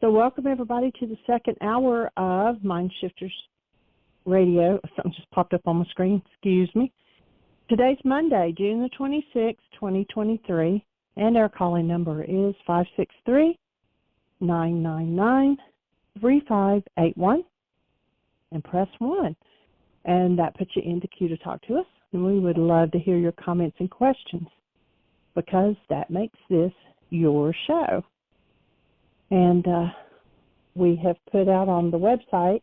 So welcome everybody to the second hour of Mind Shifters Radio. Something just popped up on my screen. Excuse me. Today's Monday, June the 26th, 2023, and our calling number is 563-999-3581 and press 1. And that puts you in the queue to talk to us. And we would love to hear your comments and questions because that makes this your show. And we have put out on the website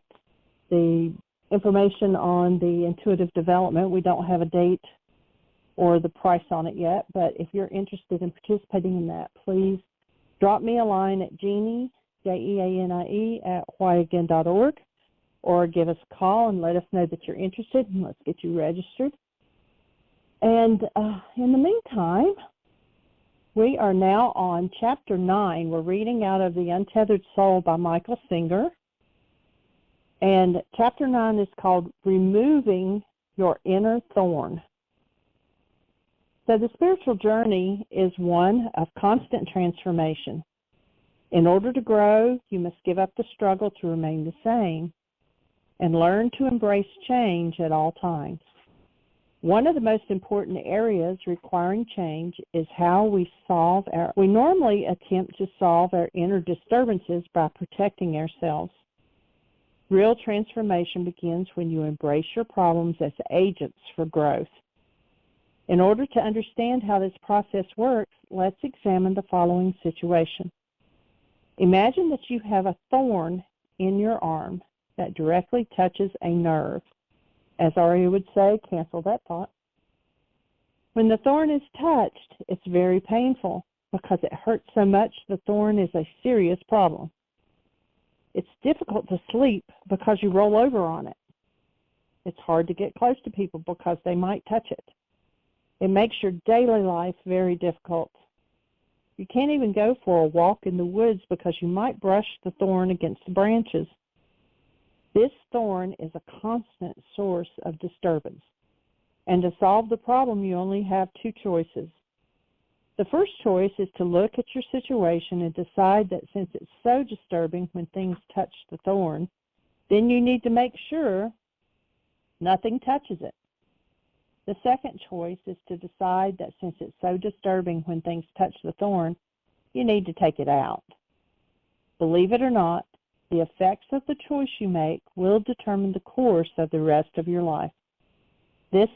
the information on the intuitive development. We don't have a date or the price on it yet, but if you're interested in participating in that, please drop me a line at Jeanie, Jeanie, at whyagain.org, or give us a call and let us know that you're interested, and let's get you registered. And in the meantime, we are now on Chapter 9. We're reading out of The Untethered Soul by Michael Singer. And Chapter 9 is called Removing Your Inner Thorn. So the spiritual journey is one of constant transformation. In order to grow, you must give up the struggle to remain the same and learn to embrace change at all times. One of the most important areas requiring change is how we normally attempt to solve our inner disturbances by protecting ourselves. Real transformation begins when you embrace your problems as agents for growth. In order to understand how this process works, let's examine the following situation. Imagine that you have a thorn in your arm that directly touches a nerve. As Aria would say, cancel that thought. When the thorn is touched, it's very painful because it hurts so much. The thorn is a serious problem. It's difficult to sleep because you roll over on it. It's hard to get close to people because they might touch it. It makes your daily life very difficult. You can't even go for a walk in the woods because you might brush the thorn against the branches. This thorn is a constant source of disturbance. And to solve the problem, you only have two choices. The first choice is to look at your situation and decide that since it's so disturbing when things touch the thorn, then you need to make sure nothing touches it. The second choice is to decide that since it's so disturbing when things touch the thorn, you need to take it out. Believe it or not, the effects of the choice you make will determine the course of the rest of your life. This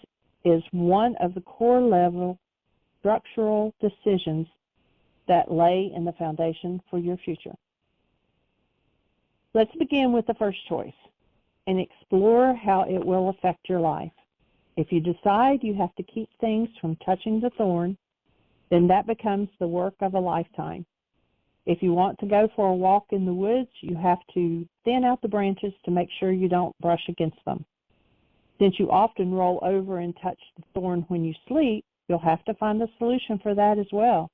is one of the core level structural decisions that lay in the foundation for your future. Let's begin with the first choice and explore how it will affect your life. If you decide you have to keep things from touching the thorn, then that becomes the work of a lifetime. If you want to go for a walk in the woods, you have to thin out the branches to make sure you don't brush against them. Since you often roll over and touch the thorn when you sleep, you'll have to find a solution for that as well.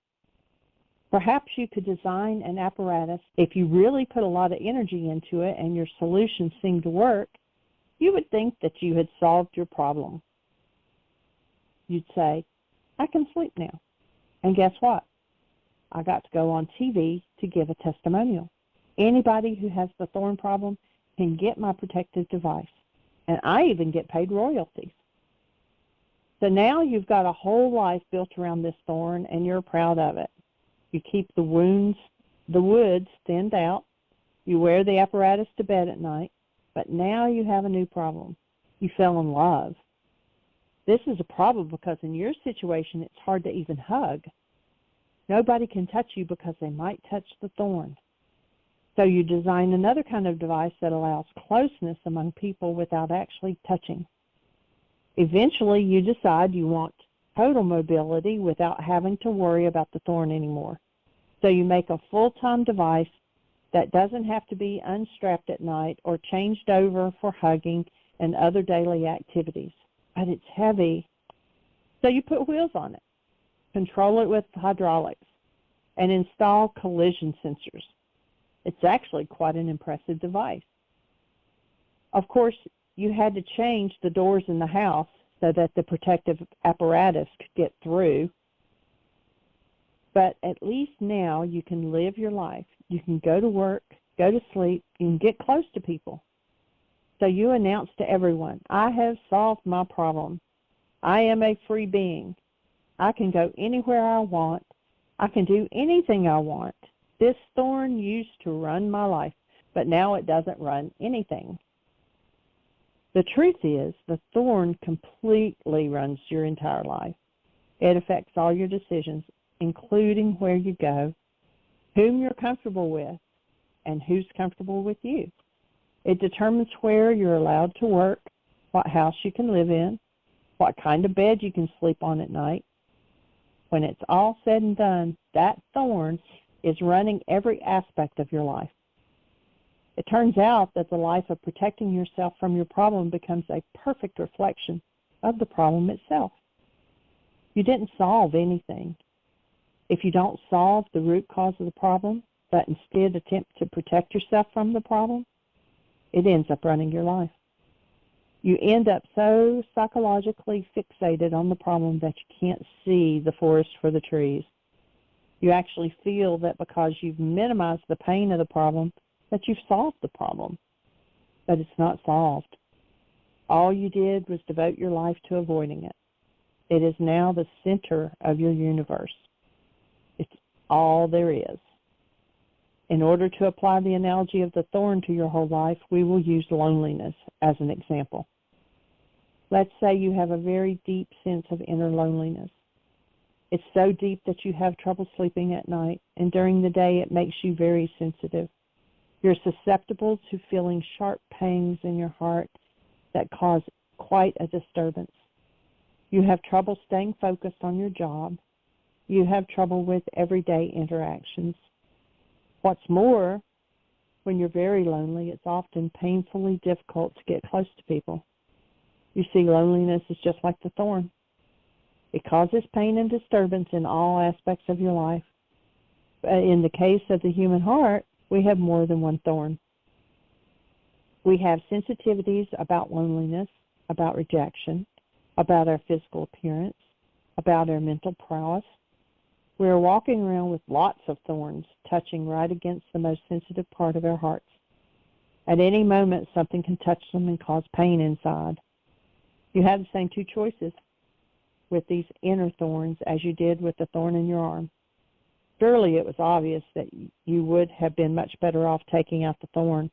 Perhaps you could design an apparatus. If you really put a lot of energy into it and your solution seemed to work, you would think that you had solved your problem. You'd say, I can sleep now. And guess what? I got to go on TV to give a testimonial. Anybody who has the thorn problem can get my protective device. And I even get paid royalties. So now you've got a whole life built around this thorn, and you're proud of it. You keep the woods thinned out. You wear the apparatus to bed at night. But now you have a new problem. You fell in love. This is a problem because in your situation, it's hard to even hug. Nobody can touch you because they might touch the thorn. So you design another kind of device that allows closeness among people without actually touching. Eventually, you decide you want total mobility without having to worry about the thorn anymore. So you make a full-time device that doesn't have to be unstrapped at night or changed over for hugging and other daily activities. But it's heavy, so you put wheels on it, control it with hydraulics, and install collision sensors. It's actually quite an impressive device. Of course, you had to change the doors in the house so that the protective apparatus could get through. But at least now you can live your life. You can go to work, go to sleep, you can get close to people. So you announce to everyone, I have solved my problem. I am a free being. I can go anywhere I want. I can do anything I want. This thorn used to run my life, but now it doesn't run anything. The truth is, the thorn completely runs your entire life. It affects all your decisions, including where you go, whom you're comfortable with, and who's comfortable with you. It determines where you're allowed to work, what house you can live in, what kind of bed you can sleep on at night. When it's all said and done, that thorn is running every aspect of your life. It turns out that the life of protecting yourself from your problem becomes a perfect reflection of the problem itself. You didn't solve anything. If you don't solve the root cause of the problem, but instead attempt to protect yourself from the problem, it ends up running your life. You end up so psychologically fixated on the problem that you can't see the forest for the trees. You actually feel that because you've minimized the pain of the problem, that you've solved the problem. But it's not solved. All you did was devote your life to avoiding it. It is now the center of your universe. It's all there is. In order to apply the analogy of the thorn to your whole life, we will use loneliness as an example. Let's say you have a very deep sense of inner loneliness. It's so deep that you have trouble sleeping at night, and during the day it makes you very sensitive. You're susceptible to feeling sharp pangs in your heart that cause quite a disturbance. You have trouble staying focused on your job. You have trouble with everyday interactions. What's more, when you're very lonely, it's often painfully difficult to get close to people. You see, loneliness is just like the thorn. It causes pain and disturbance in all aspects of your life. But in the case of the human heart, we have more than one thorn. We have sensitivities about loneliness, about rejection, about our physical appearance, about our mental prowess. We are walking around with lots of thorns touching right against the most sensitive part of our hearts. At any moment, something can touch them and cause pain inside. You have the same two choices with these inner thorns as you did with the thorn in your arm. Surely it was obvious that you would have been much better off taking out the thorn.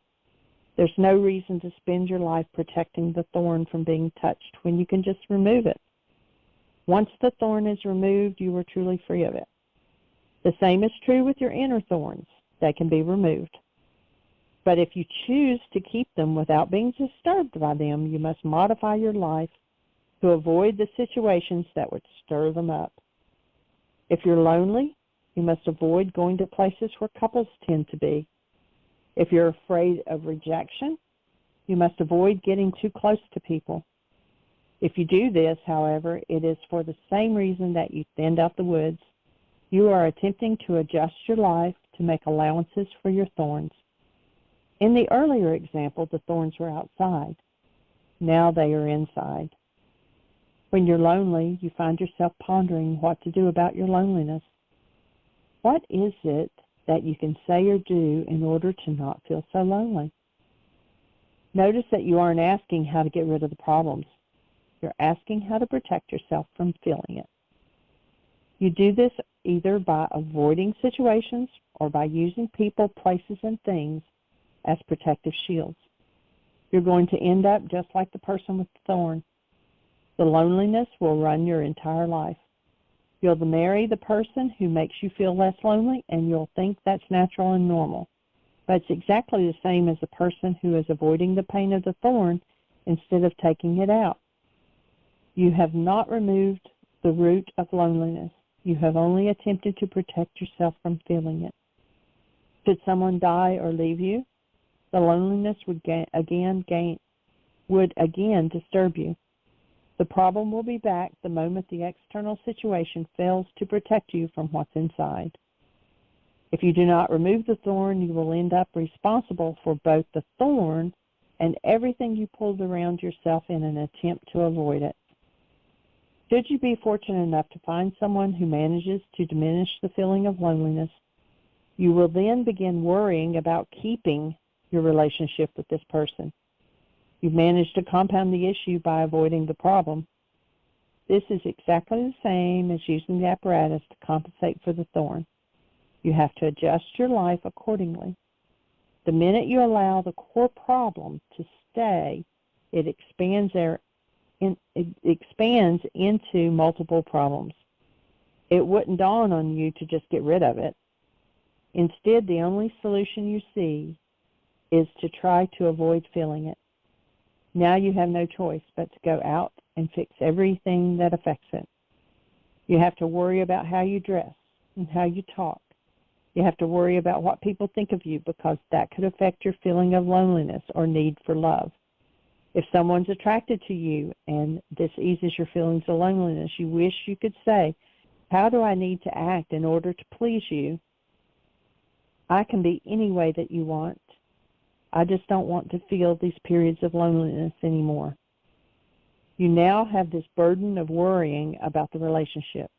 There's no reason to spend your life protecting the thorn from being touched when you can just remove it. Once the thorn is removed, you are truly free of it. The same is true with your inner thorns. They can be removed. But if you choose to keep them without being disturbed by them, you must modify your life to avoid the situations that would stir them up. If you're lonely, you must avoid going to places where couples tend to be. If you're afraid of rejection, you must avoid getting too close to people. If you do this, however, it is for the same reason that you thinned out the woods. You are attempting to adjust your life to make allowances for your thorns. In the earlier example, the thorns were outside. Now they are inside. When you're lonely, you find yourself pondering what to do about your loneliness. What is it that you can say or do in order to not feel so lonely? Notice that you aren't asking how to get rid of the problems. You're asking how to protect yourself from feeling it. You do this either by avoiding situations or by using people, places, and things as protective shields. You're going to end up just like the person with the thorn. The loneliness will run your entire life. You'll marry the person who makes you feel less lonely, and you'll think that's natural and normal. But it's exactly the same as the person who is avoiding the pain of the thorn instead of taking it out. You have not removed the root of loneliness. You have only attempted to protect yourself from feeling it. Should someone die or leave you, the loneliness would again disturb you. The problem will be back the moment the external situation fails to protect you from what's inside. If you do not remove the thorn, you will end up responsible for both the thorn and everything you pulled around yourself in an attempt to avoid it. Should you be fortunate enough to find someone who manages to diminish the feeling of loneliness, You will then begin worrying about keeping your relationship with this person. You've managed to compound the issue by avoiding the problem. This is exactly the same as using the apparatus to compensate for the thorn. You have to adjust your life accordingly. The minute you allow the core problem to stay, it expands into multiple problems. It wouldn't dawn on you to just get rid of it. Instead, the only solution you see is to try to avoid feeling it. Now you have no choice but to go out and fix everything that affects it. You have to worry about how you dress and how you talk. You have to worry about what people think of you, because that could affect your feeling of loneliness or need for love. If someone's attracted to you and this eases your feelings of loneliness, you wish you could say, "How do I need to act in order to please you? I can be any way that you want. I just don't want to feel these periods of loneliness anymore." You now have this burden of worrying about the relationship.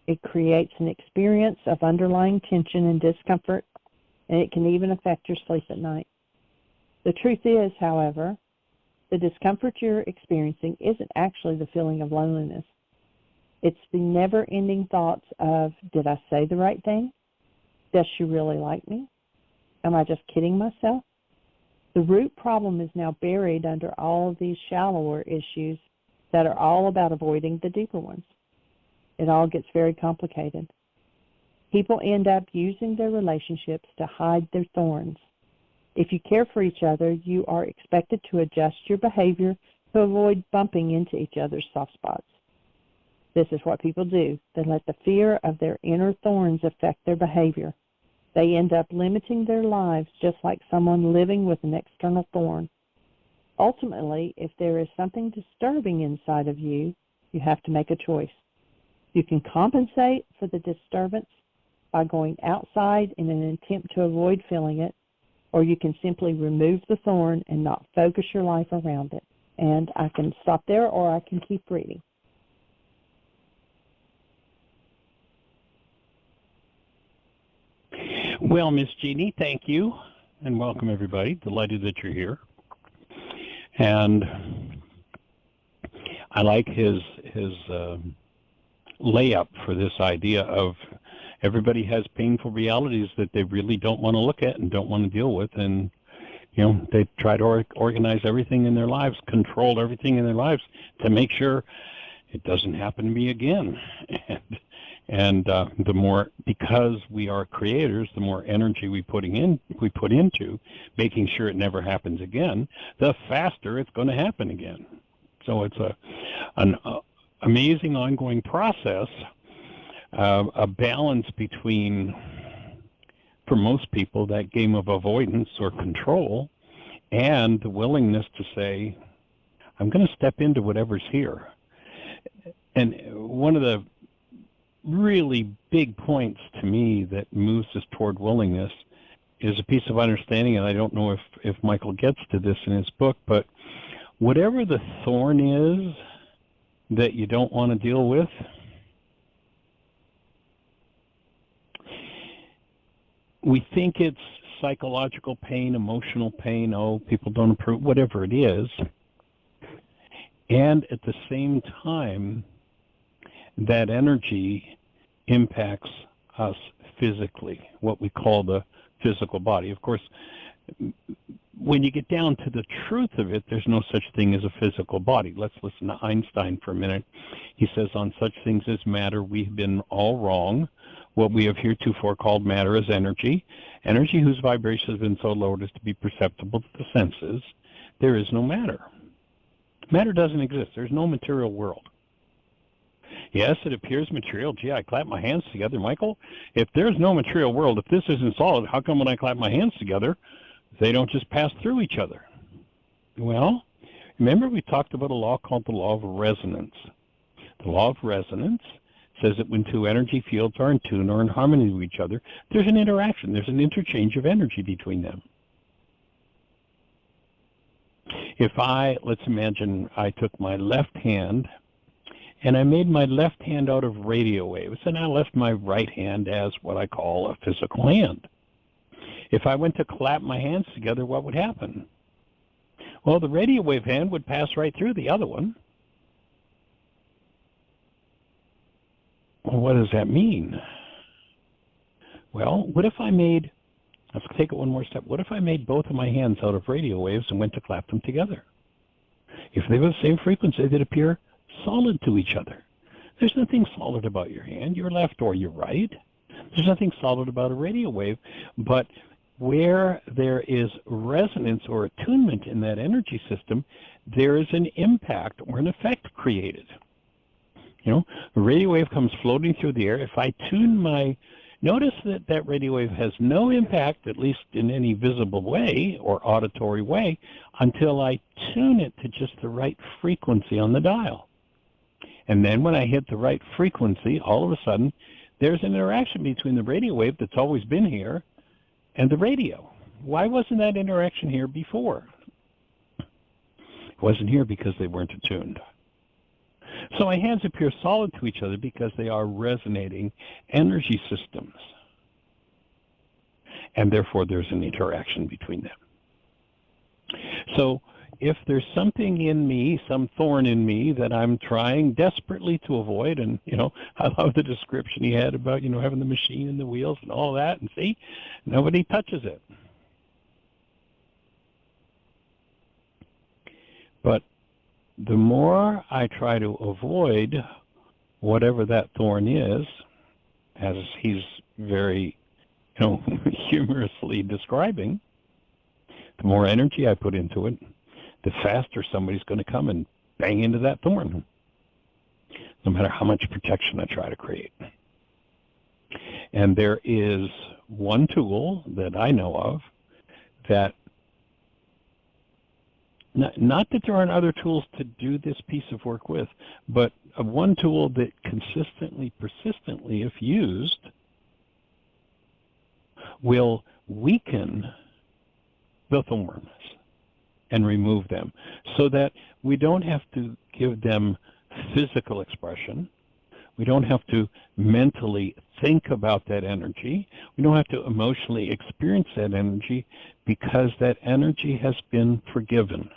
It creates an experience of underlying tension and discomfort, and it can even affect your sleep at night. The truth is, however, the discomfort you're experiencing isn't actually the feeling of loneliness. It's the never-ending thoughts of, did I say the right thing? Does she really like me? Am I just kidding myself? The root problem is now buried under all of these shallower issues that are all about avoiding the deeper ones. It all gets very complicated. People end up using their relationships to hide their thorns. If you care for each other, you are expected to adjust your behavior to avoid bumping into each other's soft spots. This is what people do. They let the fear of their inner thorns affect their behavior. They end up limiting their lives just like someone living with an external thorn. Ultimately, if there is something disturbing inside of you, you have to make a choice. You can compensate for the disturbance by going outside in an attempt to avoid feeling it, or you can simply remove the thorn and not focus your life around it. And I can stop there, or I can keep reading. Well, Miss Jeanie, thank you, and welcome everybody. Delighted that you're here. And I like his layup for this idea of everybody has painful realities that they really don't want to look at and don't want to deal with, and they try to organize everything in their lives, control everything in their lives to make sure it doesn't happen to me again. And the more, because we are creators, the more energy we put into making sure it never happens again, the faster it's going to happen again. So it's an amazing ongoing process, a balance between, for most people, that game of avoidance or control, and the willingness to say, I'm going to step into whatever's here. And one of the really big points to me that moves us toward willingness is a piece of understanding, and I don't know if Michael gets to this in his book, but whatever the thorn is that you don't want to deal with, we think it's psychological pain, emotional pain, people don't approve, whatever it is. And at the same time, that energy impacts us physically, what we call the physical body. Of course, when you get down to the truth of it, there's no such thing as a physical body. Let's listen to Einstein for a minute. He says, on such things as matter, we've been all wrong. What we have heretofore called matter is energy, energy whose vibration has been so lowered as to be perceptible to the senses. There is no matter. Matter doesn't exist. There's no material world. Yes, it appears material. Gee, I clap my hands together. Michael, if there's no material world, if this isn't solid, how come when I clap my hands together, they don't just pass through each other? Well, remember we talked about a law called the law of resonance. The law of resonance says that when two energy fields are in tune or in harmony with each other, there's an interaction, there's an interchange of energy between them. Let's imagine I took my left hand and I made my left hand out of radio waves, and I left my right hand as what I call a physical hand. If I went to clap my hands together, what would happen? Well, the radio wave hand would pass right through the other one. Well, what does that mean? Well, what if I made, let's take it one more step. What if I made both of my hands out of radio waves and went to clap them together? If they were the same frequency, they'd appear solid to each other. There's nothing solid about your hand, your left or your right. There's nothing solid about a radio wave, but where there is resonance or attunement in that energy system, there is an impact or an effect created. You know, a radio wave comes floating through the air. If I tune my, notice that that radio wave has no impact, at least in any visible way or auditory way, until I tune it to just the right frequency on the dial. And then when I hit the right frequency, all of a sudden, there's an interaction between the radio wave that's always been here and the radio. Why wasn't that interaction here before? It wasn't here because they weren't attuned. So my hands appear solid to each other because they are resonating energy systems. And therefore there's an interaction between them. So if there's something in me, some thorn in me that I'm trying desperately to avoid, and, you know, I love the description he had about, you know, having the machine and the wheels and all that, and see, nobody touches it. But the more I try to avoid whatever that thorn is, as he's very, you know, humorously describing, the more energy I put into it, the faster somebody's going to come and bang into that thorn, no matter how much protection I try to create. And there is one tool that I know of that, not that there aren't other tools to do this piece of work with, but one tool that consistently, persistently, if used, will weaken the thorns and remove them, so that we don't have to give them physical expression. We don't have to mentally think about that energy. We don't have to emotionally experience that energy, because that energy has been forgiven.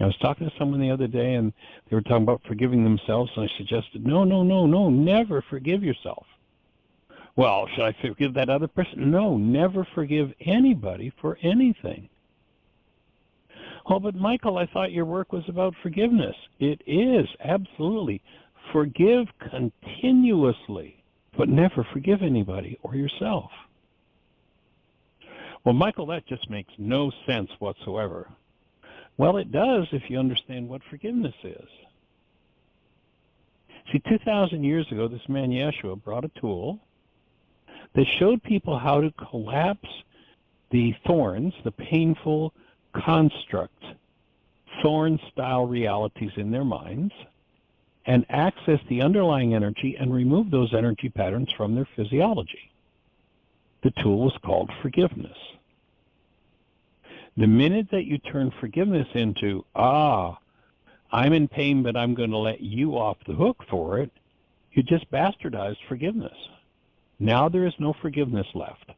I was talking to someone the other day, and they were talking about forgiving themselves, and I suggested, no, never forgive yourself. Well, should I forgive that other person? No, never forgive anybody for anything. Oh, but Michael, I thought your work was about forgiveness. It is, absolutely. Forgive continuously, but never forgive anybody or yourself. Well, Michael, that just makes no sense whatsoever. Well, it does if you understand what forgiveness is. See, 2,000 years ago, this man Yeshua brought a tool that showed people how to collapse the thorns, the painful construct, thorn-style realities in their minds, and access the underlying energy and remove those energy patterns from their physiology. The tool was called forgiveness. The minute that you turn forgiveness into, I'm in pain, but I'm going to let you off the hook for it, you just bastardized forgiveness. Now there is no forgiveness left.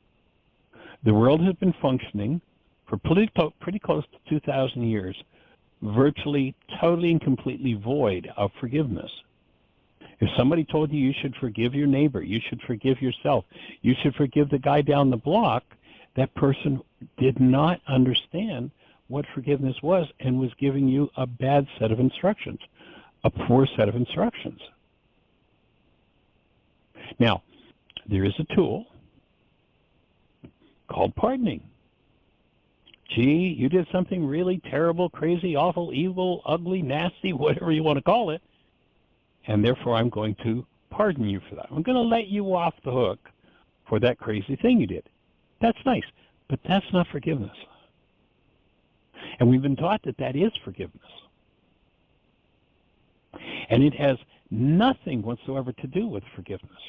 The world has been functioning for pretty close to 2,000 years, virtually, totally, and completely void of forgiveness. If somebody told you should forgive your neighbor, you should forgive yourself, you should forgive the guy down the block, that person did not understand what forgiveness was and was giving you a bad set of instructions, a poor set of instructions. Now, there is a tool called pardoning. Gee, you did something really terrible, crazy, awful, evil, ugly, nasty, whatever you want to call it, and therefore I'm going to pardon you for that. I'm going to let you off the hook for that crazy thing you did. That's nice, but that's not forgiveness. And we've been taught that that is forgiveness. And it has nothing whatsoever to do with forgiveness.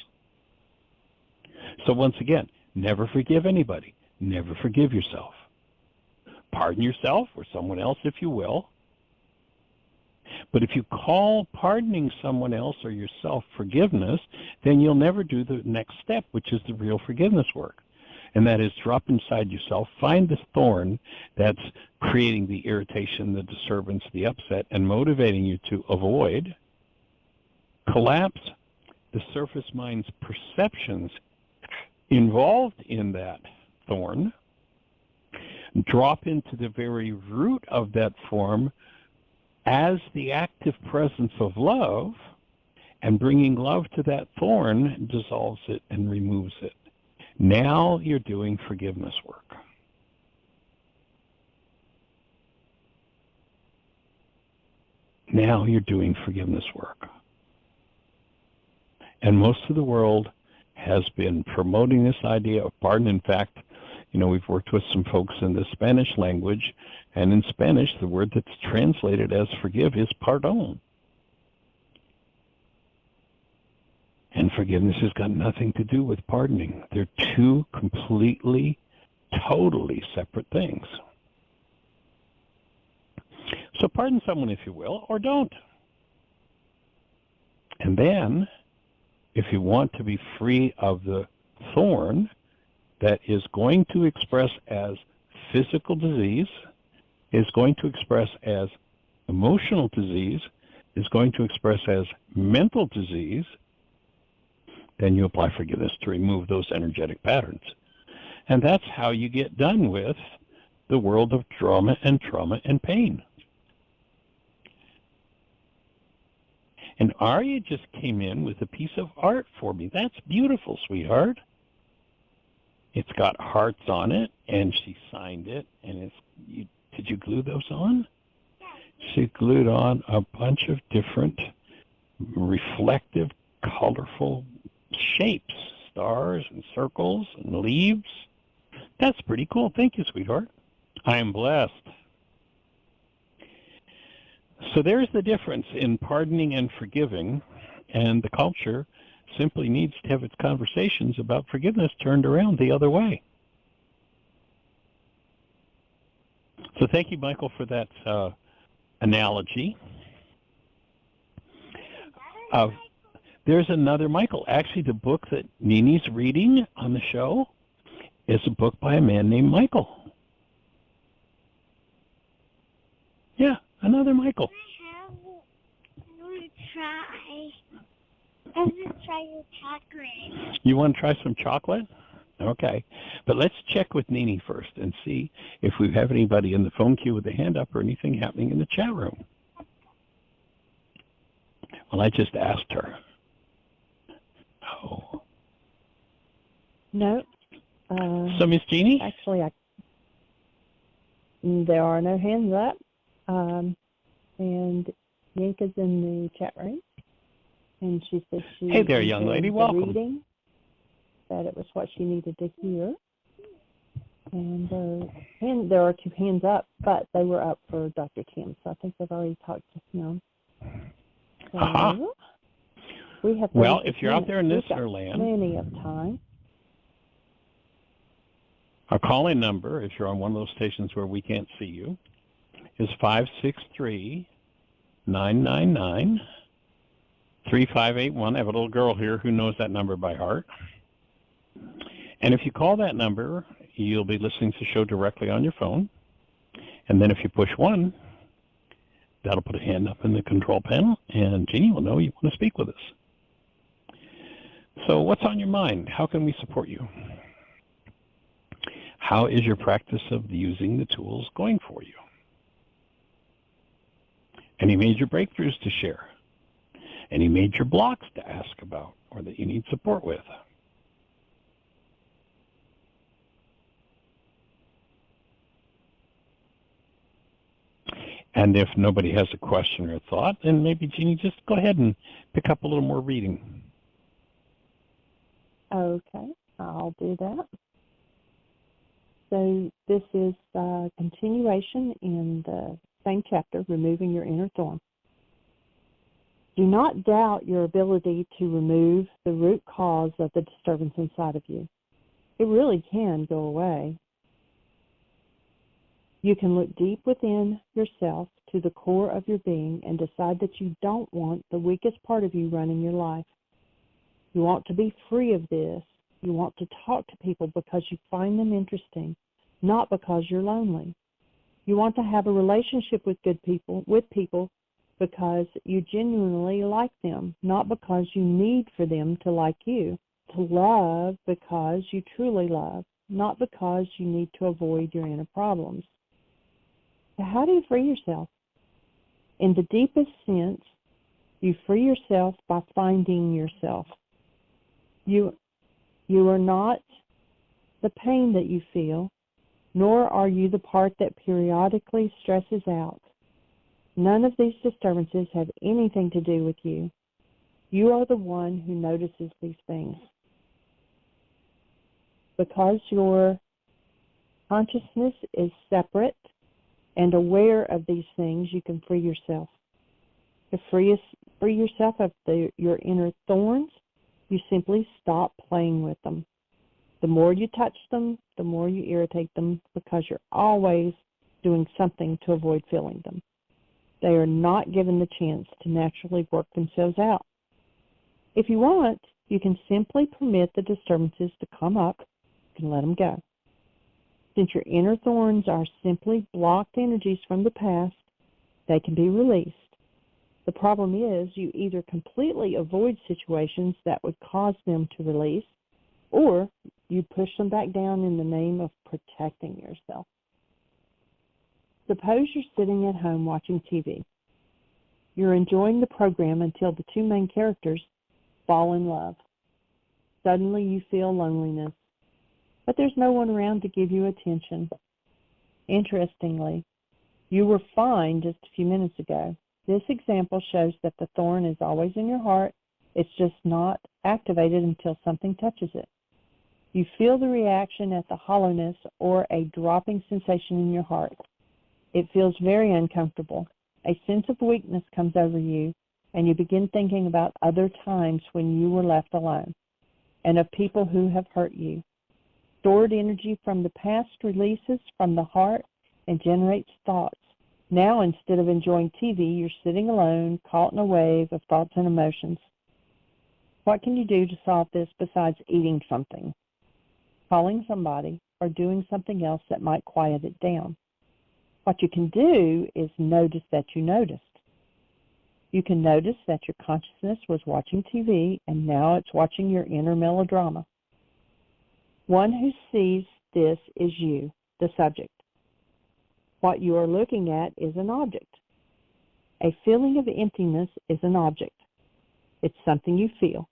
So once again, never forgive anybody. Never forgive yourself. Pardon yourself or someone else if you will. But if you call pardoning someone else or yourself forgiveness, then you'll never do the next step, which is the real forgiveness work. And that is drop inside yourself, find the thorn that's creating the irritation, the disturbance, the upset, and motivating you to avoid. Collapse the surface mind's perceptions involved in that thorn. Drop into the very root of that form as the active presence of love, and bringing love to that thorn dissolves it and removes it. Now you're doing forgiveness work. Now you're doing forgiveness work. And most of the world has been promoting this idea of pardon. In fact, we've worked with some folks in the Spanish language, and in Spanish, the word that's translated as forgive is pardon. And forgiveness has got nothing to do with pardoning. They're two completely, totally separate things. So pardon someone if you will, or don't. And then, if you want to be free of the thorn that is going to express as physical disease, is going to express as emotional disease, is going to express as mental disease, then you apply forgiveness to remove those energetic patterns. And that's how you get done with the world of drama and trauma and pain. And Arya just came in with a piece of art for me. That's beautiful, sweetheart. It's got hearts on it, and she signed it. And did you glue those on? She glued on a bunch of different reflective, colorful shapes, stars and circles and leaves. That's pretty cool. Thank you, sweetheart. I am blessed. So there's the difference in pardoning and forgiving, and the culture simply needs to have its conversations about forgiveness turned around the other way. So thank you, Michael, for that analogy. There's another Michael. Actually, the book that Nini's reading on the show is a book by a man named Michael. Yeah, another Michael. I want to try your chocolate. You want to try some chocolate? Okay. But let's check with Nini first and see if we have anybody in the phone queue with a hand up or anything happening in the chat room. Well, I just asked her. Oh. No. So, Miss Jeanie? Actually, there are no hands up. And Yanka's in the chat room. And she said she Hey there, young lady. Welcome. Reading, that it was what she needed to hear. And there are two hands up, but they were up for Dr. Tim, so I think they've already talked to him. So we have well, if you're out there in this land, plenty of time. Our call-in number, if you're on one of those stations where we can't see you, is 563-999-3581. I have a little girl here who knows that number by heart. And if you call that number, you'll be listening to the show directly on your phone. And then if you push 1, that'll put a hand up in the control panel, and Jeanie will know you want to speak with us. So what's on your mind? How can we support you? How is your practice of using the tools going for you? Any major breakthroughs to share? Any major blocks to ask about or that you need support with? And if nobody has a question or a thought, then maybe, Jeanie, just go ahead and pick up a little more reading. Okay, I'll do that. So this is a continuation in the same chapter, Removing Your Inner Thorn. Do not doubt your ability to remove the root cause of the disturbance inside of you. It really can go away. You can look deep within yourself to the core of your being and decide that you don't want the weakest part of you running your life. You want to be free of this. You want to talk to people because you find them interesting, not because you're lonely. You want to have a relationship with people because you genuinely like them, not because you need for them to like you. To love because you truly love, not because you need to avoid your inner problems. So how do you free yourself? In the deepest sense, you free yourself by finding yourself. You are not the pain that you feel, nor are you the part that periodically stresses out. None of these disturbances have anything to do with you. You are the one who notices these things. Because your consciousness is separate and aware of these things, you can free yourself. To free yourself of your inner thorns, you simply stop playing with them. The more you touch them, the more you irritate them because you're always doing something to avoid feeling them. They are not given the chance to naturally work themselves out. If you want, you can simply permit the disturbances to come up and let them go. Since your inner thorns are simply blocked energies from the past, they can be released. The problem is you either completely avoid situations that would cause them to release, or you push them back down in the name of protecting yourself. Suppose you're sitting at home watching TV. You're enjoying the program until the two main characters fall in love. Suddenly you feel loneliness, but there's no one around to give you attention. Interestingly, you were fine just a few minutes ago. This example shows that the thorn is always in your heart. It's just not activated until something touches it. You feel the reaction at the hollowness or a dropping sensation in your heart. It feels very uncomfortable. A sense of weakness comes over you, and you begin thinking about other times when you were left alone and of people who have hurt you. Stored energy from the past releases from the heart and generates thoughts. Now, instead of enjoying TV, you're sitting alone, caught in a wave of thoughts and emotions. What can you do to solve this besides eating something, calling somebody, or doing something else that might quiet it down? What you can do is notice that you noticed. You can notice that your consciousness was watching TV, and now it's watching your inner melodrama. One who sees this is you, the subject. What you are looking at is an object. A feeling of emptiness is an object. It's something you feel.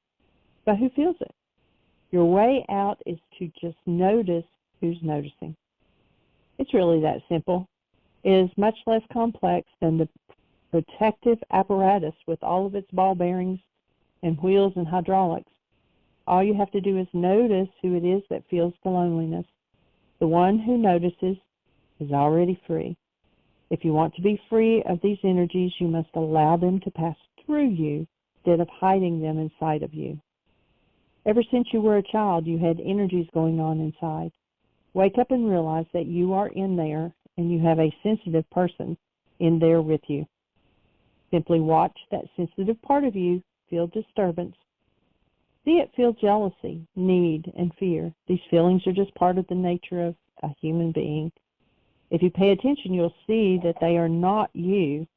But who feels it? Your way out is to just notice who's noticing. It's really that simple. It is much less complex than the protective apparatus with all of its ball bearings and wheels and hydraulics. All you have to do is notice who it is that feels the loneliness. The one who notices is already free. If you want to be free of these energies, you must allow them to pass through you instead of hiding them inside of you. Ever since you were a child, you had energies going on inside. Wake up and realize that you are in there and you have a sensitive person in there with you. Simply watch that sensitive part of you feel disturbance. See it feel jealousy, need, and fear. These feelings are just part of the nature of a human being. If you pay attention, you'll see that they are not you.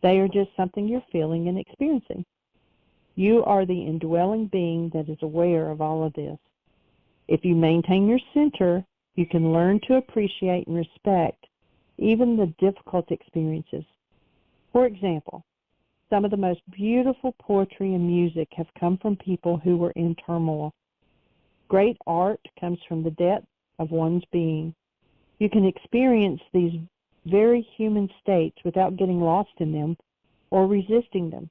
They are just something you're feeling and experiencing. You are the indwelling being that is aware of all of this. If you maintain your center, you can learn to appreciate and respect even the difficult experiences. For example, some of the most beautiful poetry and music have come from people who were in turmoil. Great art comes from the depth of one's being. You can experience these very human states without getting lost in them or resisting them.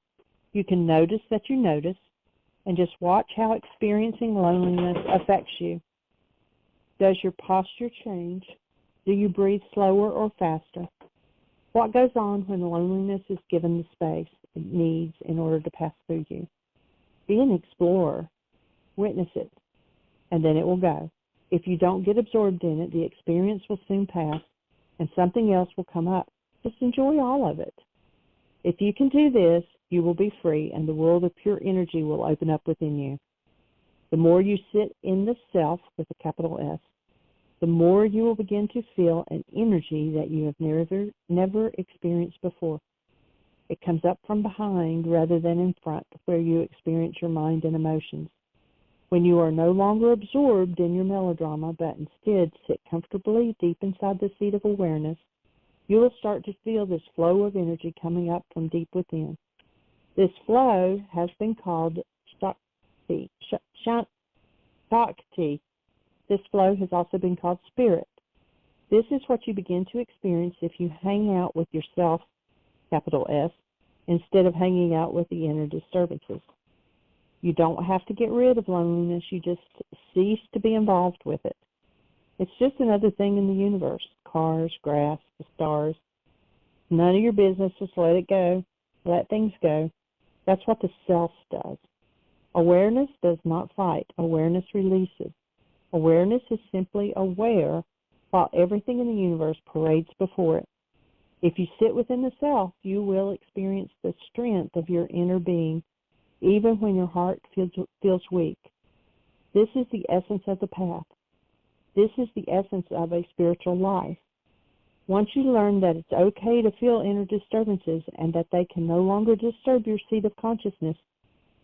You can notice that you notice and just watch how experiencing loneliness affects you. Does your posture change? Do you breathe slower or faster? What goes on when loneliness is given the space it needs in order to pass through you? Be an explorer. Witness it, and then it will go. If you don't get absorbed in it, the experience will soon pass, and something else will come up. Just enjoy all of it. If you can do this, you will be free, and the world of pure energy will open up within you. The more you sit in the self, with a capital S, the more you will begin to feel an energy that you have never experienced before. It comes up from behind rather than in front, where you experience your mind and emotions. When you are no longer absorbed in your melodrama, but instead sit comfortably deep inside the seat of awareness, you will start to feel this flow of energy coming up from deep within. This flow has been called Shakti. This flow has also been called spirit. This is what you begin to experience if you hang out with yourself, capital S, instead of hanging out with the inner disturbances. You don't have to get rid of loneliness. You just cease to be involved with it. It's just another thing in the universe. Cars, grass, the stars. None of your business. Just let it go. Let things go. That's what the self does. Awareness does not fight. Awareness releases. Awareness is simply aware while everything in the universe parades before it. If you sit within the self, you will experience the strength of your inner being, even when your heart feels weak. This is the essence of the path. This is the essence of a spiritual life. Once you learn that it's okay to feel inner disturbances and that they can no longer disturb your seat of consciousness,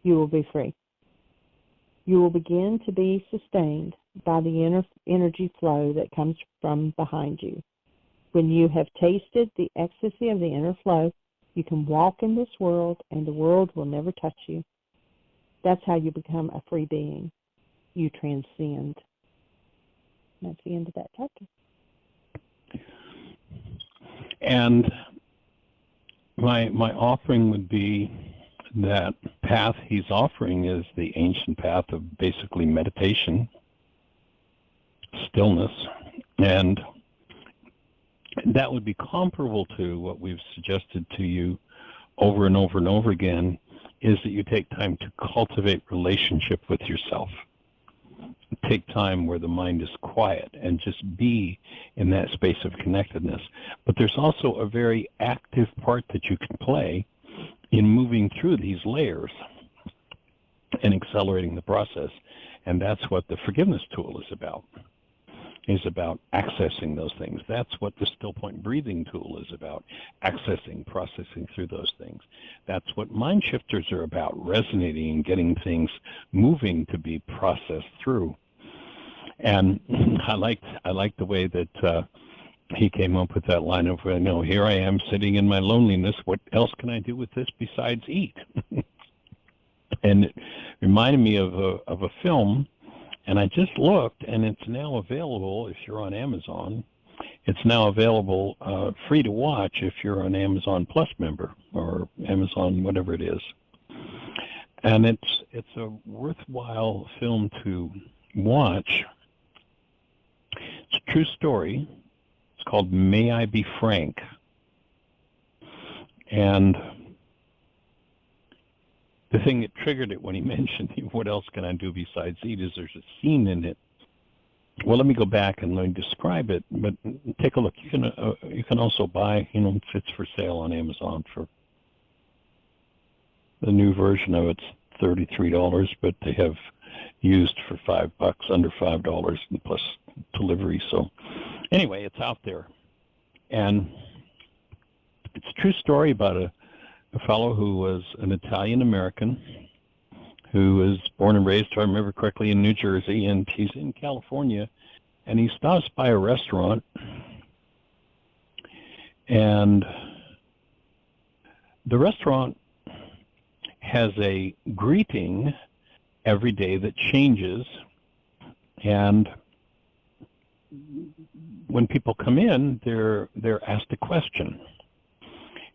you will be free. You will begin to be sustained by the inner energy flow that comes from behind you. When you have tasted the ecstasy of the inner flow, you can walk in this world and the world will never touch you. That's how you become a free being. You transcend. That's the end of that chapter. And my offering would be that path he's offering is the ancient path of basically meditation, stillness, and that would be comparable to what we've suggested to you over and over and over again, is that you take time to cultivate relationship with yourself. Take time where the mind is quiet and just be in that space of connectedness. But there's also a very active part that you can play in moving through these layers and accelerating the process. And that's what the forgiveness tool is about accessing those things. That's what the still point breathing tool is about, accessing, processing through those things. That's what mind shifters are about, resonating and getting things moving to be processed through. And I like the way that he came up with that line of, here I am sitting in my loneliness. What else can I do with this besides eat? And it reminded me of a film. And I just looked, and it's now available if you're on Amazon. It's now available free to watch if you're an Amazon Plus member or Amazon whatever it is. And it's a worthwhile film to watch. It's a true story. It's called May I Be Frank. And the thing that triggered it when he mentioned what else can I do besides eat is there's a scene in it. Well, let me go back and let me describe it, but take a look. You can also buy, it's for sale on Amazon for the new version of it's $33, but they have used for $5, under $5 plus delivery. So anyway, it's out there. And it's a true story about a fellow who was an Italian-American who was born and raised, if I remember correctly, in New Jersey, and he's in California, and he stops by a restaurant, and the restaurant has a greeting every day that changes, and when people come in, they're asked a question.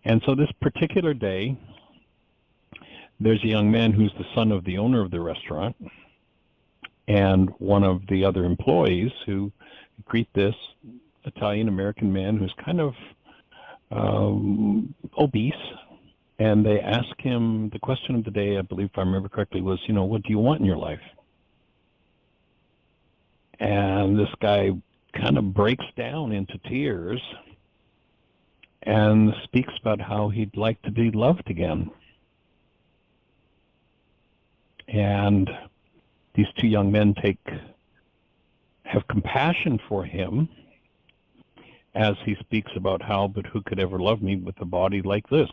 And so this particular day, there's a young man who's the son of the owner of the restaurant and one of the other employees who greet this Italian-American man who's kind of obese. And they ask him, the question of the day, I believe if I remember correctly, was, what do you want in your life? And this guy kind of breaks down into tears and speaks about how he'd like to be loved again. And these two young men have compassion for him as he speaks about how, but who could ever love me with a body like this?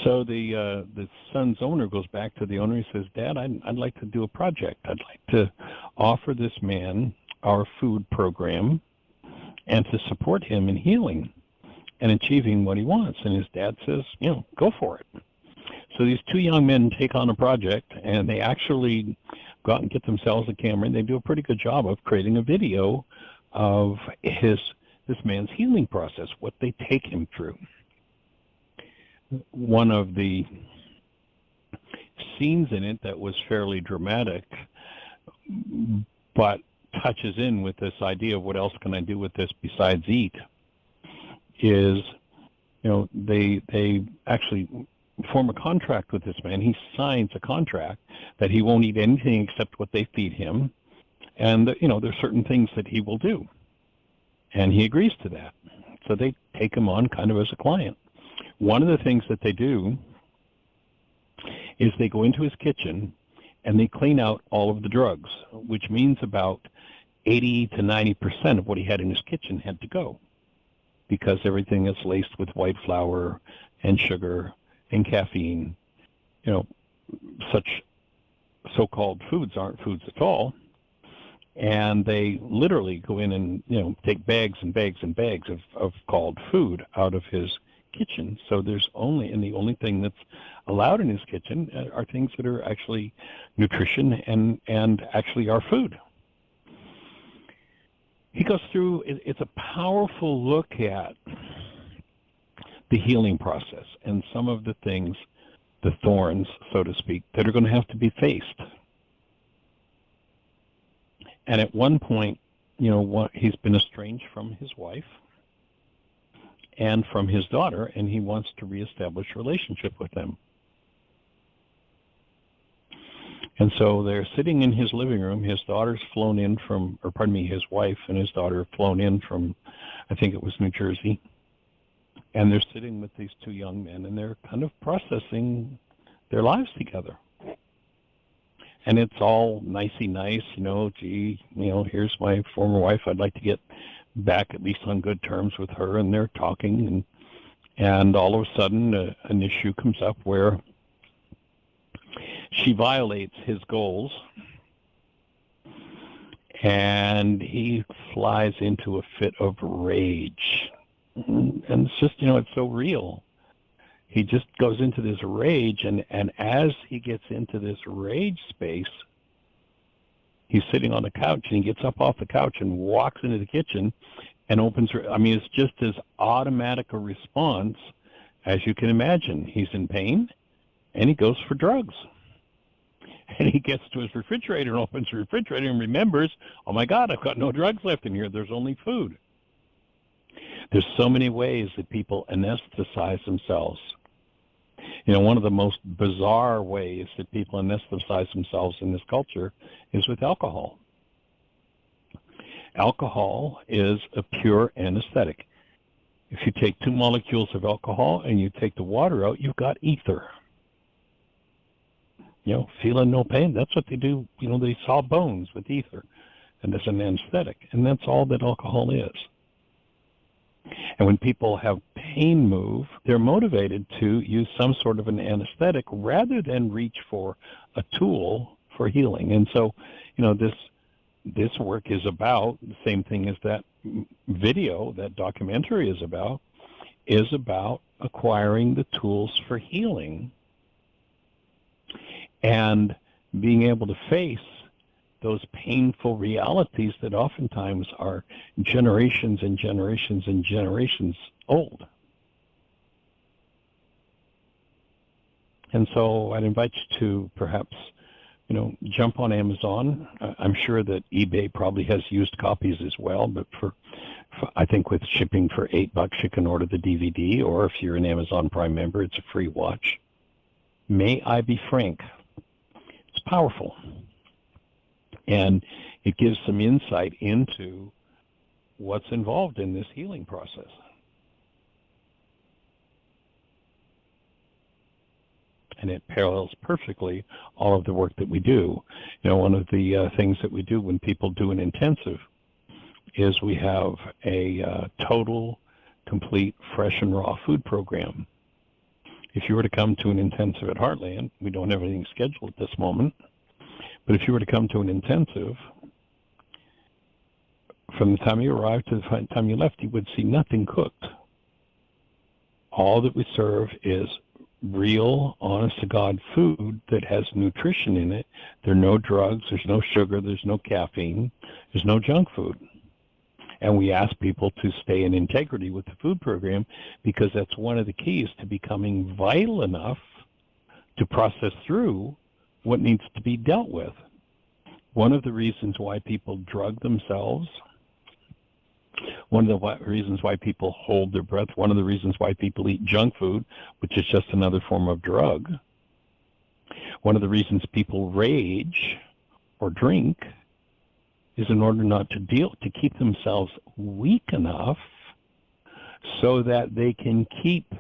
So the son's owner goes back to the owner and says, Dad, I'd like to do a project. I'd like to offer this man our food program and to support him in healing and achieving what he wants. And his dad says, go for it. So these two young men take on a project, and they actually go out and get themselves a camera, and they do a pretty good job of creating a video of this man's healing process, what they take him through. One of the scenes in it that was fairly dramatic, but touches in with this idea of what else can I do with this besides eat, is, they actually form a contract with this man. He signs a contract that he won't eat anything except what they feed him, and there's certain things that he will do, and he agrees to that. So they take him on kind of as a client. One of the things that they do is they go into his kitchen and they clean out all of the drugs, which means about 80 to 90% of what he had in his kitchen had to go, because everything is laced with white flour and sugar and caffeine. Such so-called foods aren't foods at all. And they literally go in and, take bags and bags and bags of called food out of his kitchen. So the only thing that's allowed in his kitchen are things that are actually nutrition and actually are food. He goes through, it's a powerful look at the healing process and some of the things, the thorns, so to speak, that are going to have to be faced. And at one point, he's been estranged from his wife and from his daughter, and he wants to reestablish a relationship with them. And so they're sitting in his living room. His daughter's flown in his wife and his daughter have flown in from, I think it was New Jersey. And they're sitting with these two young men, and they're kind of processing their lives together. And it's all nicey nice, here's my former wife. I'd like to get back at least on good terms with her. And they're talking, and all of a sudden an issue comes up where she violates his goals, and he flies into a fit of rage. And it's just, it's so real. He just goes into this rage, and as he gets into this rage space, he's sitting on the couch, and he gets up off the couch and walks into the kitchen and opens her. I mean, it's just as automatic a response as you can imagine. He's in pain, and he goes for drugs. And he gets to his refrigerator and opens the refrigerator and remembers, oh my God, I've got no drugs left in here. There's only food. There's so many ways that people anesthetize themselves. One of the most bizarre ways that people anesthetize themselves in this culture is with alcohol. Alcohol is a pure anesthetic. If you take 2 molecules of alcohol and you take the water out, you've got ether. Feeling no pain, that's what they do. They saw bones with ether, and it's an anesthetic, and that's all that alcohol is. And when people have pain move, they're motivated to use some sort of an anesthetic rather than reach for a tool for healing. And so, this work is about the same thing as that video, that documentary is about acquiring the tools for healing and being able to face those painful realities that oftentimes are generations and generations and generations old. And so I'd invite you to perhaps, jump on Amazon. I'm sure that eBay probably has used copies as well, but for I think with shipping for $8, you can order the DVD, or if you're an Amazon Prime member, it's a free watch. May I Be Frank? It's powerful. And it gives some insight into what's involved in this healing process. And it parallels perfectly all of the work that we do. One of the things that we do when people do an intensive is we have a total, complete, fresh and raw food program. If you were to come to an intensive at Heartland, we don't have anything scheduled at this moment, but if you were to come to an intensive, from the time you arrived to the time you left, you would see nothing cooked. All that we serve is real, honest-to-God food that has nutrition in it. There are no drugs, there's no sugar, there's no caffeine, there's no junk food. And we ask people to stay in integrity with the food program because that's one of the keys to becoming vital enough to process through what needs to be dealt with. One of the reasons why people drug themselves, one of the reasons why people hold their breath, one of the reasons why people eat junk food, which is just another form of drug, one of the reasons people rage or drink is in order not to keep themselves weak enough so that they can keep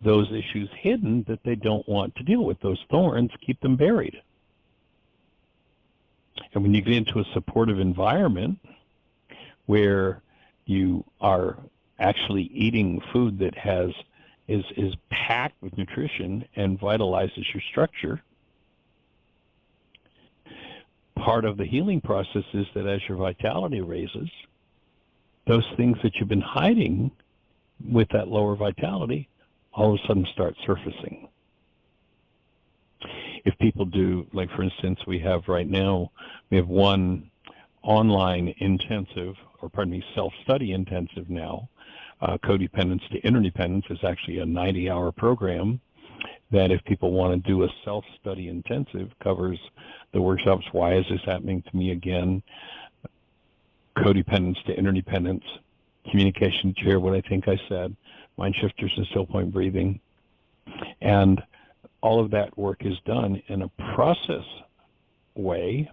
those issues hidden that they don't want to deal with. Those thorns keep them buried. And when you get into a supportive environment where you are actually eating food that is packed with nutrition and vitalizes your structure, part of the healing process is that as your vitality raises, those things that you've been hiding with that lower vitality all of a sudden start surfacing. If people do, like for instance, we have one online intensive, self-study intensive now. Codependence to Interdependence is actually a 90-hour program that if people want to do a self-study intensive, covers the workshops, why is this happening to me again, codependence to interdependence, communication to share what I think I said, mind shifters and still point breathing. And all of that work is done in a process way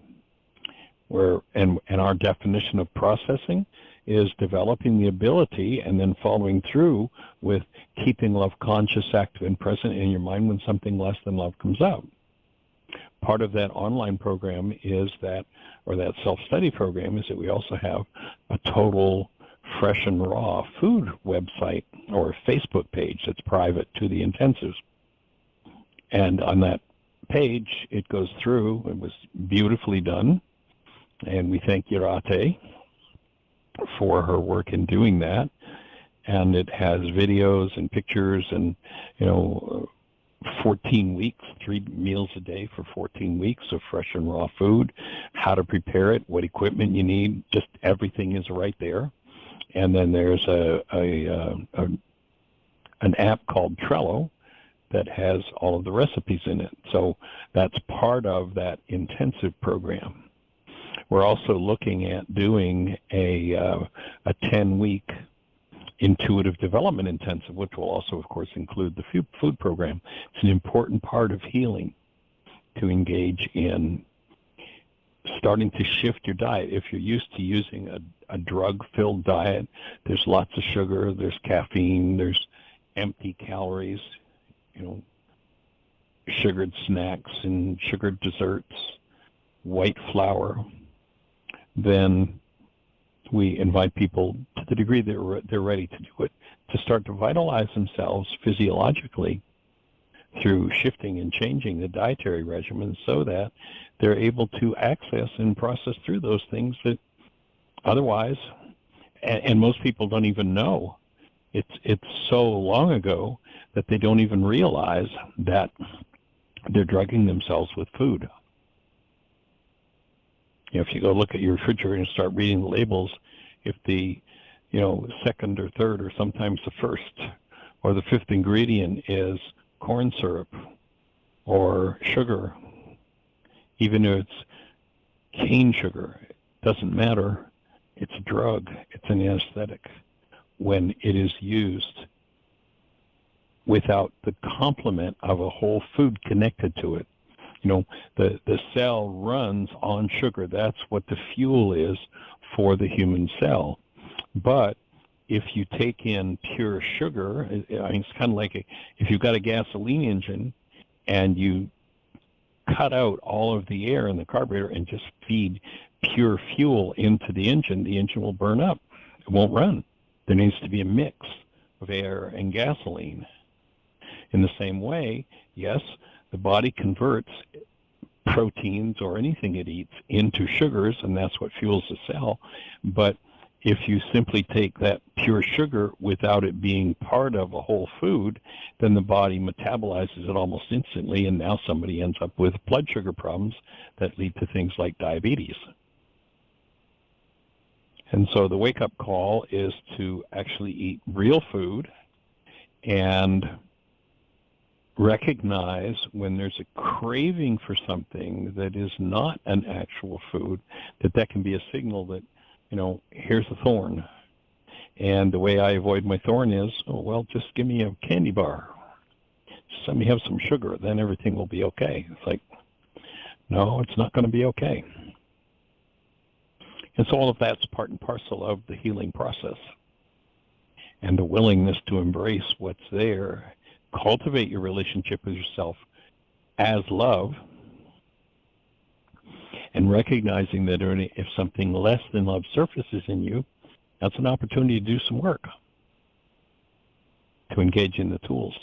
where, and our definition of processing is developing the ability and then following through with keeping love conscious, active, and present in your mind when something less than love comes out. Part of that online program is that, or that self-study program, is that we also have a total fresh and raw food website or Facebook page that's private to the intensives. And on that page, it goes through, it was beautifully done, and we thank Yarate for her work in doing that. And it has videos and pictures and, 14 weeks, 3 meals a day for 14 weeks of fresh and raw food, how to prepare it, what equipment you need, just everything is right there. And then there's an app called Trello that has all of the recipes in it. So that's part of that intensive program. We're also looking at doing a 10-week intuitive development intensive, which will also, of course, include the food program. It's an important part of healing to engage in starting to shift your diet. If you're used to using a drug-filled diet, there's lots of sugar, there's caffeine, there's empty calories, sugared snacks and sugared desserts, white flour, then we invite people, to the degree they're ready to do it, to start to vitalize themselves physiologically through shifting and changing the dietary regimen so that they're able to access and process through those things that otherwise, and most people don't even know. It's so long ago that they don't even realize that they're drugging themselves with food. If you go look at your refrigerator and start reading the labels, if the second or third or sometimes the first or the fifth ingredient is corn syrup or sugar, even if it's cane sugar, it doesn't matter. It's a drug. It's an anesthetic when it is used without the complement of a whole food connected to it. The cell runs on sugar. That's what the fuel is for the human cell. But if you take in pure sugar, I mean, it's kind of like if you've got a gasoline engine and you cut out all of the air in the carburetor and just feed pure fuel into the engine will burn up. It won't run. There needs to be a mix of air and gasoline. In the same way, yes, the body converts proteins or anything it eats into sugars, and that's what fuels the cell. But if you simply take that pure sugar without it being part of a whole food, then the body metabolizes it almost instantly, and now somebody ends up with blood sugar problems that lead to things like diabetes. And so the wake-up call is to actually eat real food and recognize when there's a craving for something that is not an actual food, that can be a signal that, here's a thorn. And the way I avoid my thorn is, just give me a candy bar. Just let me have some sugar, then everything will be okay. It's like, no, it's not going to be okay. And so all of that's part and parcel of the healing process. And the willingness to embrace what's there, cultivate your relationship with yourself as love, and recognizing that if something less than love surfaces in you, that's an opportunity to do some work, to engage in the tools.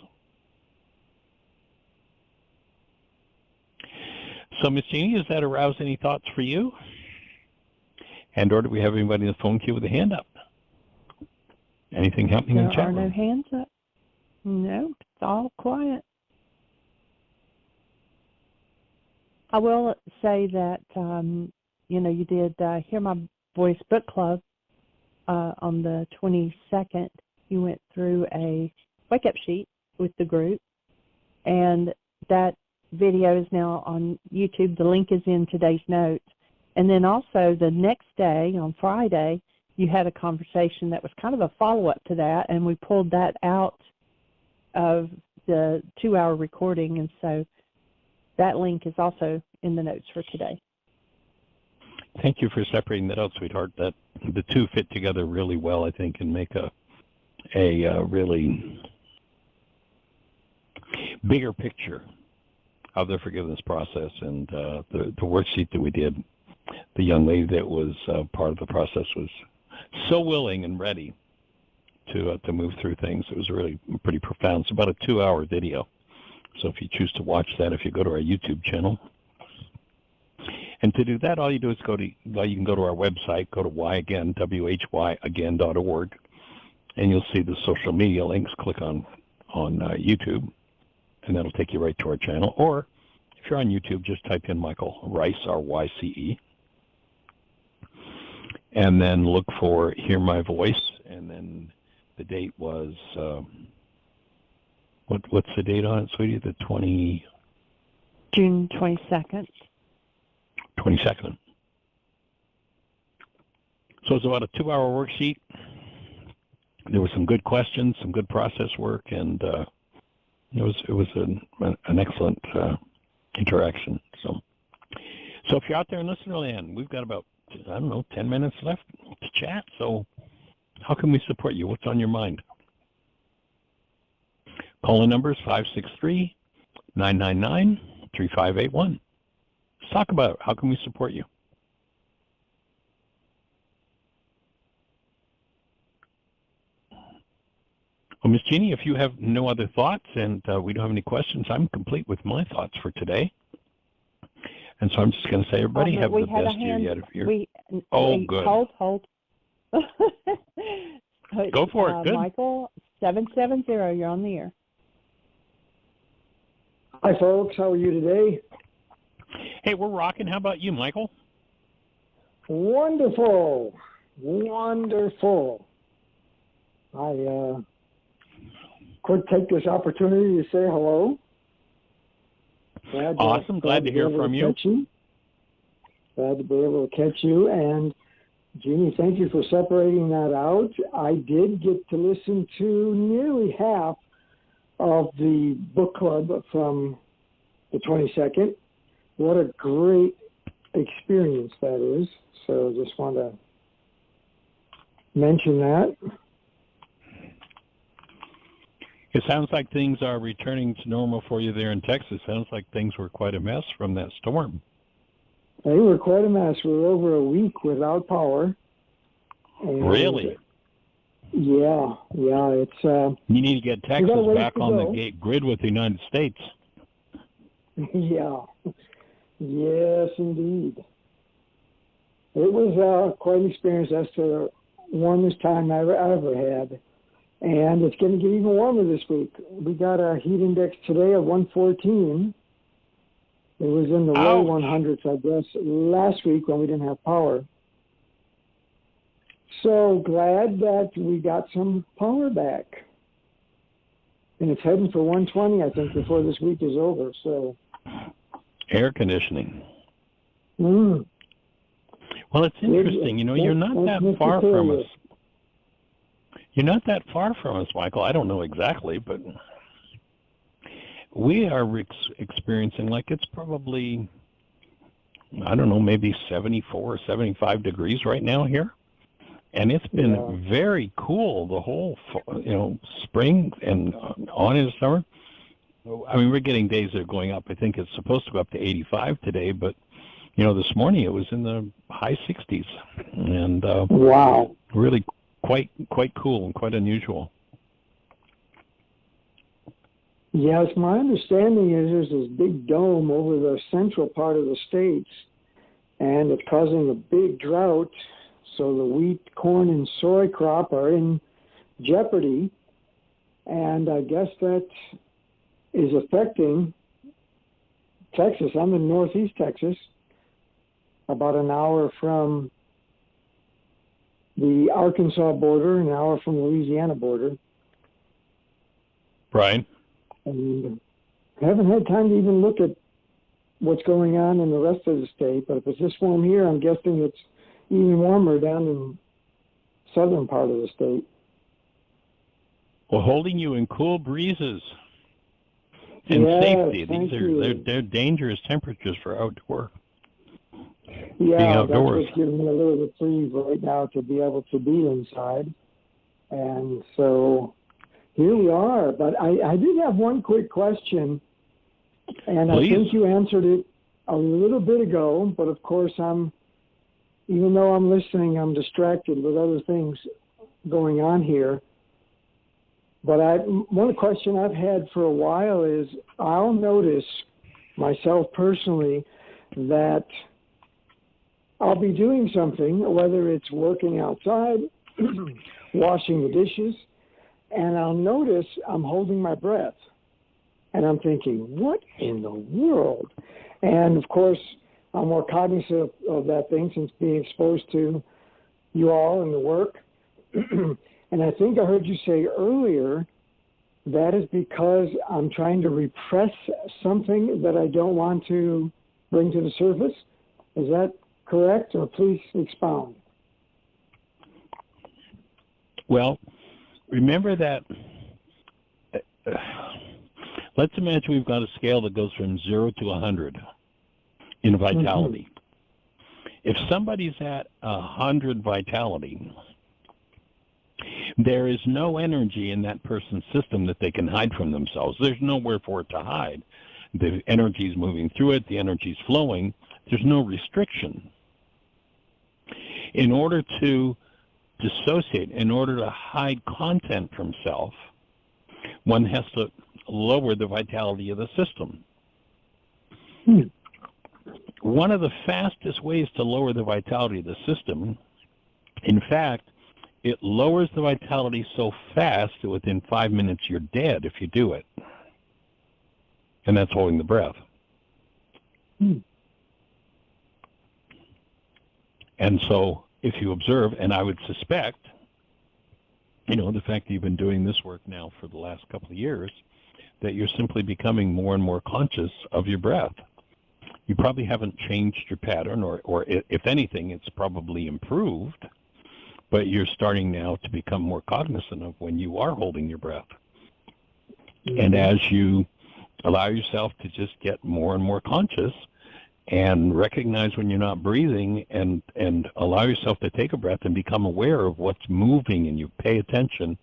So, Miss Jeanie, does that arouse any thoughts for you? And or do we have anybody in the phone queue with a hand up? Anything happening in the chat room? There are no hands up. No, it's all quiet. I will say that, you did Hear My Voice Book Club on the 22nd. You went through a wake-up sheet with the group, and that video is now on YouTube. The link is in today's notes. And then also the next day, on Friday, you had a conversation that was kind of a follow-up to that, and we pulled that out of the 2-hour recording, and so that link is also in the notes for today. Thank you for separating that out, sweetheart. That the two fit together really well, I think, and make a really bigger picture of the forgiveness process. And the worksheet that we did, the young lady that was part of the process was so willing and ready to move through things. It was really pretty profound. It's about a 2-hour video. So if you choose to watch that, if you go to our YouTube channel. And to do that, all you do is you can go to our website, go to whyagain, whyagain.org, and you'll see the social media links. Click on YouTube, and that'll take you right to our channel. Or if you're on YouTube, just type in Michael Ryce, R-Y-C-E, and then look for Hear My Voice, and then the date was, what's the date on it, sweetie? The June 22nd. 22nd. So it's about a 2-hour worksheet. There were some good questions, some good process work, and it was an excellent interaction. So if you're out there in listener land, we've got about 10 minutes left to chat. So how can we support you? What's on your mind? Call-in number is 563-999-3581. Let's talk about it. How can we support you? Well, Miss Jeanie, if you have no other thoughts and we don't have any questions, I'm complete with my thoughts for today. And so I'm just going to say, everybody, have the best year yet of your... Good. Hold. Go for it. Good. Michael, 770, you're on the air. Hi, folks. How are you today? Hey, we're rocking. How about you, Michael? Wonderful. Wonderful. I could take this opportunity to say hello. Awesome. Glad to hear from you. Glad to be able to catch you. And, Jeanie, thank you for separating that out. I did get to listen to nearly half of the book club from the 22nd. What a great experience that is. So just want to mention that. It sounds like things are returning to normal for you there in Texas. Sounds like things were quite a mess from that storm. They were quite a mess. We were over a week without power. And Really? Yeah. It's. You need to get Texas back on the grid with the United States. Yeah. Yes, indeed. It was quite an experience. That's the warmest time I ever had. And it's going to get even warmer this week. We got a heat index today of 114. It was in the low 100s, I guess, last week when we didn't have power. So glad that we got some power back. And it's heading for 120, I think, before this week is over. So air conditioning. Mm. Well, it's interesting. You're not that far from us. You're not that far from us, Michael. I don't know exactly, but we are experiencing like it's probably, I don't know, maybe 74 or 75 degrees right now here. And it's been very cool the whole, spring and on into summer. I mean, we're getting days that are going up. I think it's supposed to go up to 85 today, but, this morning it was in the high 60s. And wow, really quite cool and quite unusual. Yes, my understanding is there's this big dome over the central part of the states, and it's causing a big drought. So the wheat, corn, and soy crop are in jeopardy, and I guess that is affecting Texas. I'm in northeast Texas, about an hour from the Arkansas border, an hour from the Louisiana border. Right. And I haven't had time to even look at what's going on in the rest of the state, but if it's this warm here, I'm guessing it's even warmer down in southern part of the state. Well, holding you in cool breezes and safety. They're dangerous temperatures for outdoor. Yeah, that's what's giving me a little reprieve right now to be able to be inside. And so here we are. But I did have one quick question, and Please. I think you answered it a little bit ago, but of course even though I'm listening, I'm distracted with other things going on here. But one question I've had for a while is I'll notice myself personally that I'll be doing something, whether it's working outside, washing the dishes, and I'll notice I'm holding my breath. And I'm thinking, what in the world? And of course, I'm more cognizant of that thing since being exposed to you all and the work. And I think I heard you say earlier that is because I'm trying to repress something that I don't want to bring to the surface. Is that correct? Or please expound. Well, remember that, let's imagine we've got a scale that goes from 0 to 100 in vitality. Mm-hmm. If somebody's at 100 vitality, there is no energy in that person's system that they can hide from themselves. There's nowhere for it to hide. The energy is moving through it. The energy is flowing. There's no restriction. In order to dissociate, in order to hide content from self, one has to lower the vitality of the system. One of the fastest ways to lower the vitality of the system, in fact, it lowers the vitality so fast that within 5 minutes you're dead if you do it. And that's holding the breath. And so if you observe, and I would suspect, the fact that you've been doing this work now for the last couple of years, that you're simply becoming more and more conscious of your breath. You probably haven't changed your pattern, or if anything, it's probably improved, but you're starting now to become more cognizant of when you are holding your breath. Mm-hmm. And as you allow yourself to just get more and more conscious, and recognize when you're not breathing, and allow yourself to take a breath and become aware of what's moving, and you pay attention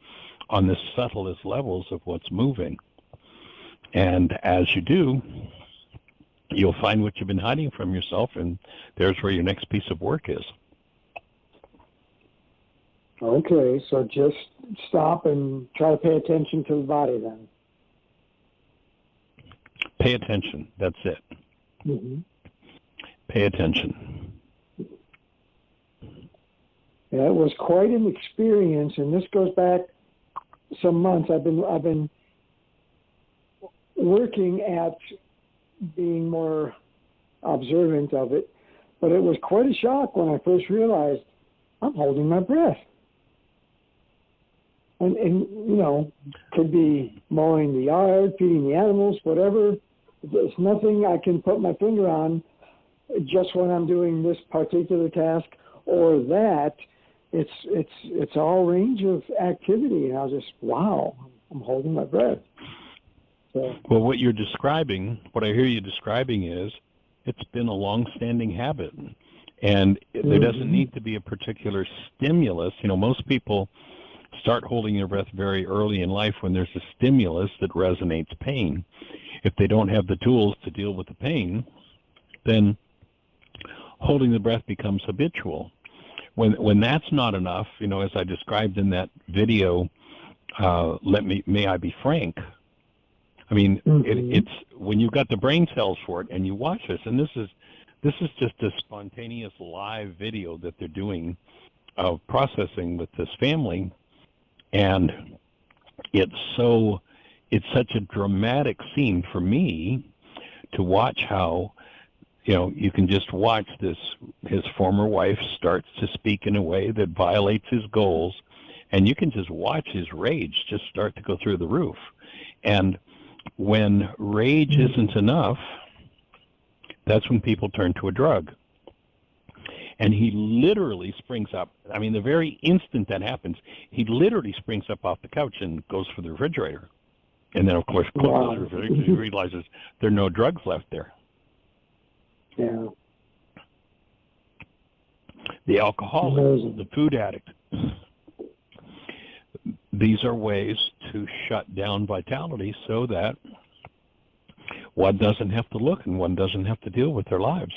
on the subtlest levels of what's moving. And as you do, you'll find what you've been hiding from yourself, and there's where your next piece of work is. Okay, so just stop and try to pay attention to the body then. Pay attention. That's it. Mm-hmm. Pay attention. Yeah, it was quite an experience, and this goes back some months. I've been working at being more observant of it, but it was quite a shock when I first realized I'm holding my breath. And you know, could be mowing the yard, feeding the animals, whatever. There's nothing I can put my finger on just when I'm doing this particular task or that. It's all range of activity, and I was just, wow, I'm holding my breath. So, well, what you're describing, what I hear you describing is, it's been a long-standing habit, and there doesn't need to be a particular stimulus. You know, most people start holding their breath very early in life when there's a stimulus that resonates pain. If they don't have the tools to deal with the pain, then holding the breath becomes habitual. When that's not enough, you know, as I described in that video, may I be frank? I mean, it's when you've got the brain cells for it, and you watch this, and this is just a spontaneous live video that they're doing of processing with this family, and it's such a dramatic scene for me to watch how, you know, you can just watch his former wife starts to speak in a way that violates his goals, and you can just watch his rage just start to go through the roof. And when rage isn't enough, that's when people turn to a drug. And he literally springs up. I mean, the very instant that happens, he literally springs up off the couch and goes for the refrigerator. And then, of course, closes the refrigerator because he realizes there are no drugs left there. Yeah. The alcoholic, the food addict. These are ways to shut down vitality so that one doesn't have to look and one doesn't have to deal with their lives.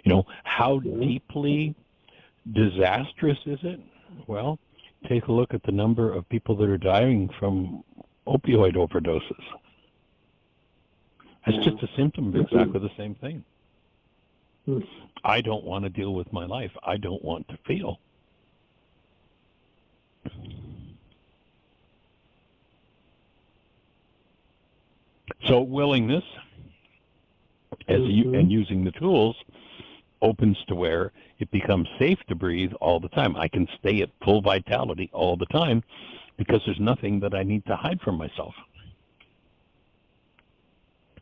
You know, how deeply disastrous is it? Well, take a look at the number of people that are dying from opioid overdoses. That's just a symptom of exactly the same thing. I don't want to deal with my life. I don't want to feel. So willingness and using the tools opens to where it becomes safe to breathe all the time. I can stay at full vitality all the time because there's nothing that I need to hide from myself.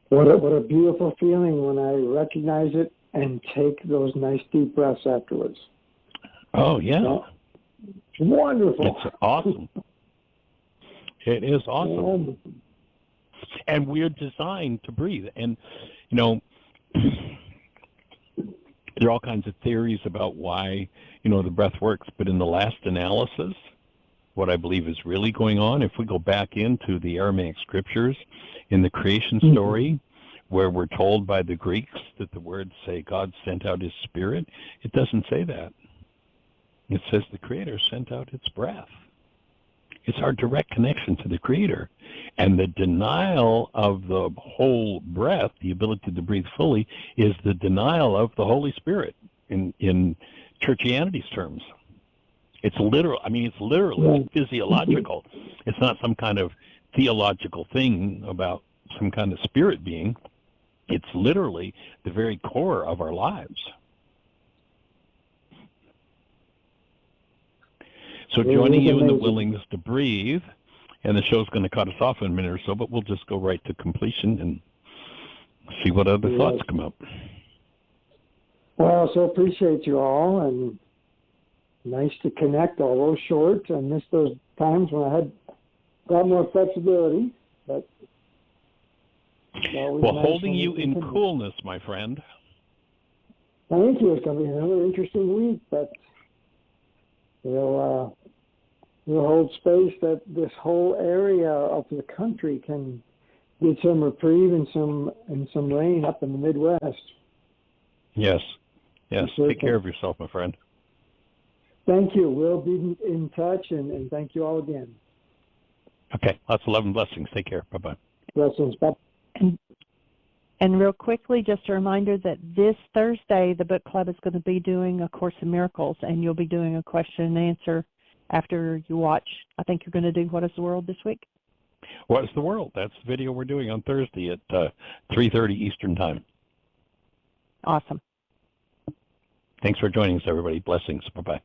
What a beautiful feeling when I recognize it and take those nice deep breaths afterwards. Oh, yeah. It's wonderful. It's awesome. It is awesome. And we're designed to breathe. And, you know, there are all kinds of theories about why, you know, the breath works. But in the last analysis, what I believe is really going on, if we go back into the Aramaic scriptures, in the creation story, where we're told by the Greeks that the words say God sent out his spirit, it doesn't say that. It says the Creator sent out its breath. It's our direct connection to the Creator. And the denial of the whole breath, the ability to breathe fully, is the denial of the Holy Spirit in churchianity's terms. It's literal. I mean, it's literally physiological. It's not some kind of theological thing about some kind of spirit being. It's literally the very core of our lives. So joining you in the willingness to breathe, and the show's going to cut us off in a minute or so, but we'll just go right to completion and see what other thoughts come up. Well, so appreciate you all, and nice to connect, although short. I missed those times when I had got more flexibility. But Well, holding you in coolness, my friend. Thank you. It's going to be another interesting week, but we'll hold space that this whole area of the country can get some reprieve and some rain up in the Midwest. Yes. Take care of yourself, my friend. Thank you. We'll be in touch, and thank you all again. Okay. Lots of love and blessings. Take care. Bye-bye. Blessings. Bye. And real quickly, just a reminder that this Thursday, the book club is going to be doing A Course in Miracles, and you'll be doing a question and answer after you watch. I think you're going to do What is the World this week? What is the World? That's the video we're doing on Thursday at 3:30 Eastern Time. Awesome. Thanks for joining us, everybody. Blessings. Bye-bye.